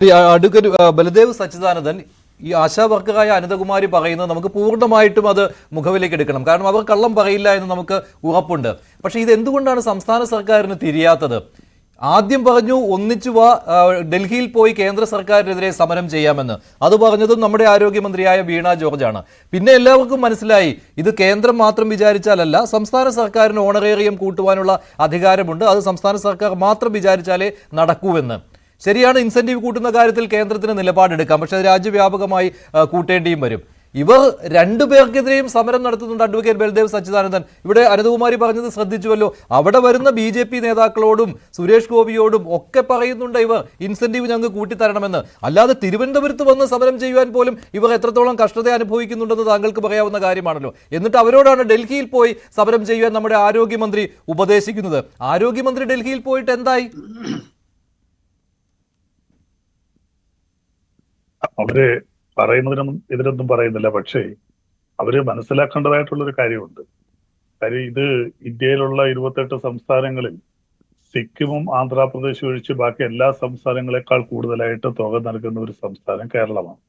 Advocate Baladev Sachidanandan ഈ ആശാ വർക്കറായ അനന്തകുമാരി പറയുന്നത് നമുക്ക് പൂർണ്ണമായിട്ടും അത് മുഖവിലേക്ക് എടുക്കണം. കാരണം അവർ കള്ളം പറയില്ല എന്ന് നമുക്ക് ഉറപ്പുണ്ട്. പക്ഷേ ഇതെന്തുകൊണ്ടാണ് സംസ്ഥാന സർക്കാരിന് തിരിയാത്തത്? ആദ്യം പറഞ്ഞു ഒന്നിച്ചു വാ, ഡൽഹിയിൽ പോയി കേന്ദ്ര സർക്കാരിനെതിരെ സമരം ചെയ്യാമെന്ന്. അത് പറഞ്ഞതും നമ്മുടെ ആരോഗ്യമന്ത്രിയായ വീണ ജോർജാണ്. പിന്നെ എല്ലാവർക്കും മനസ്സിലായി ഇത് കേന്ദ്രം മാത്രം വിചാരിച്ചാലല്ല, സംസ്ഥാന സർക്കാരിന് ഓണറേറിയം കൂട്ടുവാനുള്ള അധികാരമുണ്ട്. അത് സംസ്ഥാന സർക്കാർ മാത്രം വിചാരിച്ചാലേ നടക്കൂവെന്ന്. ശരിയാണ്, ഇൻസെന്റീവ് കൂട്ടുന്ന കാര്യത്തിൽ കേന്ദ്രത്തിന് നിലപാടെടുക്കാം, പക്ഷെ അത് രാജ്യവ്യാപകമായി കൂട്ടേണ്ടിയും വരും. ഇവർ രണ്ടുപേർക്കെതിരെയും സമരം നടത്തുന്നുണ്ട്. അഡ്വക്കേറ്റ് ബലദേവ് സച്ചിദാനന്ദൻ, ഇവിടെ അനന്തകുമാരി പറഞ്ഞത് ശ്രദ്ധിച്ചുവല്ലോ. അവിടെ വരുന്ന BJP നേതാക്കളോടും സുരേഷ് ഗോപിയോടും ഒക്കെ പറയുന്നുണ്ട് ഇവർ ഇൻസെന്റീവ് ഞങ്ങൾക്ക് കൂട്ടിത്തരണമെന്ന്. അല്ലാതെ തിരുവനന്തപുരത്ത് വന്ന് സമരം ചെയ്യുവാൻ പോലും ഇവർ എത്രത്തോളം കഷ്ടത അനുഭവിക്കുന്നുണ്ടെന്ന് താങ്കൾക്ക് പറയാവുന്ന കാര്യമാണല്ലോ. എന്നിട്ട് അവരോടാണ് ഡൽഹിയിൽ പോയി സമരം ചെയ്യുവാൻ നമ്മുടെ ആരോഗ്യമന്ത്രി ഉപദേശിക്കുന്നത്. ആരോഗ്യമന്ത്രി ഡൽഹിയിൽ പോയിട്ട് എന്തായി? അവര് പറയുന്നതിനൊന്നും ഇതിനൊന്നും പറയുന്നില്ല. പക്ഷേ അവര് മനസ്സിലാക്കേണ്ടതായിട്ടുള്ളൊരു കാര്യമുണ്ട്. കാര്യം ഇത് ഇന്ത്യയിലുള്ള 28 സംസ്ഥാനങ്ങളിൽ സിക്കിമും ആന്ധ്രാപ്രദേശും ഒഴിച്ച് ബാക്കി എല്ലാ സംസ്ഥാനങ്ങളെക്കാൾ കൂടുതലായിട്ട് തുക നൽകുന്ന ഒരു സംസ്ഥാനം കേരളമാണ്.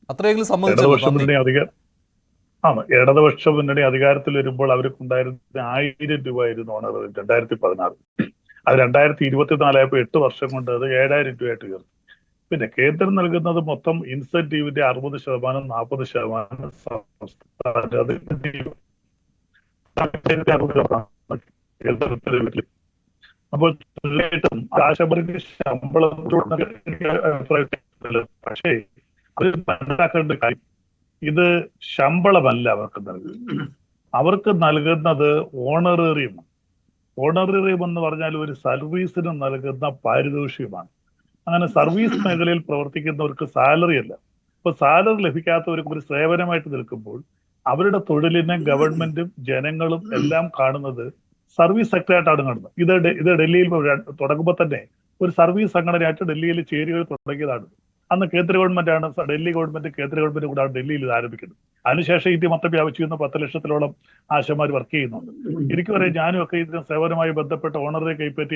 ഇടതുപക്ഷ മുന്നണി അധികാരത്തിൽ വരുമ്പോൾ അവർക്കുണ്ടായിരുന്ന 1000 രൂപയായിരുന്നു ഓണർ 2016. അത് 2024 ആയപ്പോൾ 8 വർഷം കൊണ്ട് അത് 7000 രൂപയായിട്ട് ഉയർന്നു. പിന്നെ കേന്ദ്രം നൽകുന്നത് മൊത്തം ഇൻസെന്റീവിന്റെ 60%, 40% അപ്പോൾ തീർച്ചയായിട്ടും ആശാവർക്ക് ശമ്പളം. പക്ഷേ അവർ മനസ്സിലാക്കേണ്ട കാര്യം, ഇത് ശമ്പളമല്ല അവർക്ക് നൽകുന്നത്. അവർക്ക് നൽകുന്നത് ഓണറേറിയമാണ്. ഓണറേറിയം എന്ന് പറഞ്ഞാൽ ഒരു സർവീസിന് നൽകുന്ന പാരിതോഷികമാണ്. അങ്ങനെ സർവീസ് മേഖലയിൽ പ്രവർത്തിക്കുന്നവർക്ക് സാലറി അല്ല. ഇപ്പൊ സാലറി ലഭിക്കാത്തവർക്ക് ഒരു സേവനമായിട്ട് നിൽക്കുമ്പോൾ അവരുടെ തൊഴിലിനെ ഗവൺമെന്റും ജനങ്ങളും എല്ലാം കാണുന്നത് സർവീസ് സെക്ടറായിട്ടാണ് കാണുന്നത്. ഇത് ഡൽഹിയിൽ തുടങ്ങുമ്പോൾ തന്നെ ഒരു സർവീസ് സംഘടനയായിട്ട് ഡൽഹിയിൽ ചേരികൾ തുടങ്ങിയതാണ്. അന്ന് കേന്ദ്ര ഗവൺമെന്റാണ്, ഡൽഹി ഗവൺമെന്റ് കേന്ദ്ര ഗവൺമെന്റ് കൂടാണ് ഡൽഹിയിൽ ഇത് ആരംഭിക്കുന്നത്. അതിനുശേഷം ഇന്ത്യ മൊത്തം വ്യാപിച്ചിരുന്ന 10 ലക്ഷത്തിലോളം ആശമാർ വർക്ക് ചെയ്യുന്നുണ്ട്. എനിക്ക് പറയാം, ഞാനും ഒക്കെ ഇതിന് സേവനവുമായി ബന്ധപ്പെട്ട ഓണറെ കൈപ്പറ്റി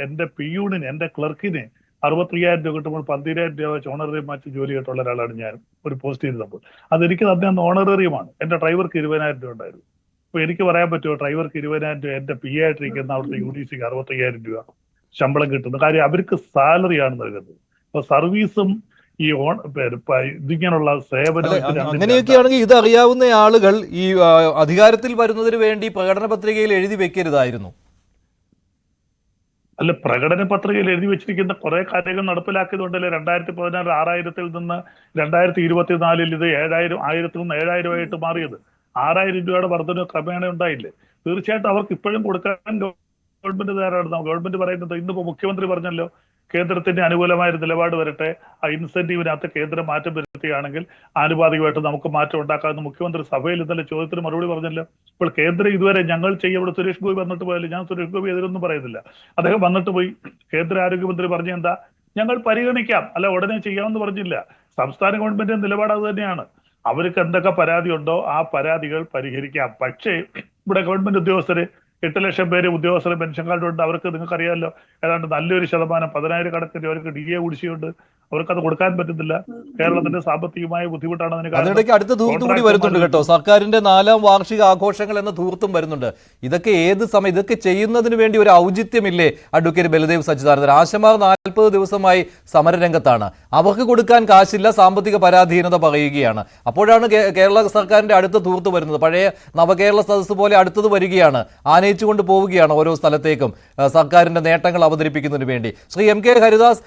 എന്റെ പിയൂണിന്, എന്റെ ക്ലർക്കിന് 65,000 രൂപ കിട്ടുമ്പോൾ 12,000 രൂപ വെച്ച് ഓണറേറിയം മാറ്റി ജോലി ചെയ്തിട്ടുള്ള ഒരാളാണ് ഞാൻ. ഒരു പോസ്റ്റ് ചെയ്തപ്പോൾ അതെനിക്ക് തന്നെ ഓണറേറിയമാണ്. എന്റെ ഡ്രൈവർക്ക് 20,000 രൂപ ഉണ്ടായിരുന്നു. അപ്പൊ എനിക്ക് പറയാൻ പറ്റുമോ ഡ്രൈവർക്ക് 20,000 രൂപ എന്റെ PA ആയിട്ടിരിക്കുന്ന അവിടുത്തെ UDCക്ക് 65,000 രൂപ ശമ്പളം കിട്ടുന്നു? കാര്യം അവർക്ക് സാലറിയാണ് നൽകുന്നത്. അപ്പൊ സർവീസും ഈ ഇതിങ്ങനെയുള്ള സേവനം അങ്ങനെയൊക്കെയാണെങ്കിൽ ഇത് അറിയാവുന്ന ആളുകൾ ഈ അധികാരത്തിൽ വരുന്നതിന് വേണ്ടി പ്രകടന പത്രികയിൽ എഴുതി വെക്കരുതായിരുന്നു. അല്ല, പ്രകടന പത്രികയിൽ എഴുതി വെച്ചിരിക്കുന്ന കുറെ കാര്യങ്ങൾ നടപ്പിലാക്കിയതുകൊണ്ടല്ലേ 2016 6,000-ൽ നിന്ന് 2024 ഇത് 1000-ൽ നിന്ന് 7,000 ആയിട്ട് മാറിയത്. 6,000 രൂപയുടെ വർധന ക്രമേണ ഉണ്ടായില്ലേ? തീർച്ചയായിട്ടും അവർക്ക് ഇപ്പോഴും കൊടുക്കാൻ ഗവൺമെന്റ് തയ്യാറാണ്. ഗവൺമെന്റ് പറയുന്നത്, ഇന്നിപ്പോ മുഖ്യമന്ത്രി പറഞ്ഞല്ലോ, കേന്ദ്രത്തിന്റെ അനുകൂലമായ ഒരു നിലപാട് വരട്ടെ, ആ ഇൻസെന്റീവിനകത്ത് കേന്ദ്രം മാറ്റം വരുത്തുകയാണെങ്കിൽ ആനുപാതികമായിട്ട് നമുക്ക് മാറ്റം ഉണ്ടാക്കാമെന്ന് മുഖ്യമന്ത്രി സഭയിൽ ഇന്നലെ ചോദ്യത്തിന് മറുപടി പറഞ്ഞല്ലോ. ഇപ്പോൾ കേന്ദ്രം ഇതുവരെ ഞങ്ങൾ ഇവിടെ സുരേഷ് ഗോപി വന്നിട്ട് പോയാലും, ഞാൻ സുരേഷ് ഗോപി എതിരൊന്നും പറയുന്നില്ല, അദ്ദേഹം വന്നിട്ട് പോയി കേന്ദ്ര ആരോഗ്യമന്ത്രി പറഞ്ഞ എന്താ, ഞങ്ങൾ പരിഗണിക്കാം, അല്ല ഉടനെ ചെയ്യാമെന്ന് പറഞ്ഞില്ല. സംസ്ഥാന ഗവൺമെന്റിന്റെ നിലപാട് അത് തന്നെയാണ്. അവർക്ക് എന്തൊക്കെ പരാതി ഉണ്ടോ ആ പരാതികൾ പരിഹരിക്കാം. പക്ഷേ ഇവിടെ ഗവൺമെന്റ് ഉദ്യോഗസ്ഥര് 8 ലക്ഷം പേര് ഉദ്യോഗസ്ഥരെ പെൻഷൻ കാർഡുണ്ട്. അവർക്ക് നിങ്ങൾക്കറിയാമല്ലോ, ഏതാണ്ട് നല്ലൊരു ശതമാനം 10,000 കണക്കിന് അവർക്ക് DA കുടിശ്ശിയുണ്ട്. അവർക്കത് കൊടുക്കാൻ പറ്റുന്നില്ല. കേരളത്തിന്റെ സാമ്പത്തികമായ ബുദ്ധിമുട്ടാണ് അതിന്. അതിനിടയ്ക്ക് അടുത്ത ധൂർത്തും കൂടി വരുന്നുണ്ട് കേട്ടോ. സർക്കാരിന്റെ 4ാം വാർഷിക ആഘോഷങ്ങൾ എന്ന ധൂർത്തും വരുന്നുണ്ട്. ഇതൊക്കെ ഏത് സമയം ഇതൊക്കെ ചെയ്യുന്നതിന് വേണ്ടി ഒരു ഔചിത്യമില്ലേ അഡ്വക്കേറ്റ് ബലദേവ് സച്ചിദാനന്ദൻ? ആശമാർ 40 ദിവസമായി സമരരംഗത്താണ്. അവർക്ക് കൊടുക്കാൻ കാശില്ല, സാമ്പത്തിക പരാധീനത പറയുകയാണ്. അപ്പോഴാണ് കേരള സർക്കാരിന്റെ അടുത്ത ധൂർത്ത് വരുന്നത്. പഴയ നവകേരള സദസ്സ് പോലെ അടുത്തത് വരികയാണ്. ആനയിച്ചുകൊണ്ട് പോവുകയാണ് ഓരോ സ്ഥലത്തേക്കും സർക്കാരിന്റെ നേട്ടങ്ങൾ അവതരിപ്പിക്കുന്നതിന് വേണ്ടി. ശ്രീ MK ഹരിദാസ്,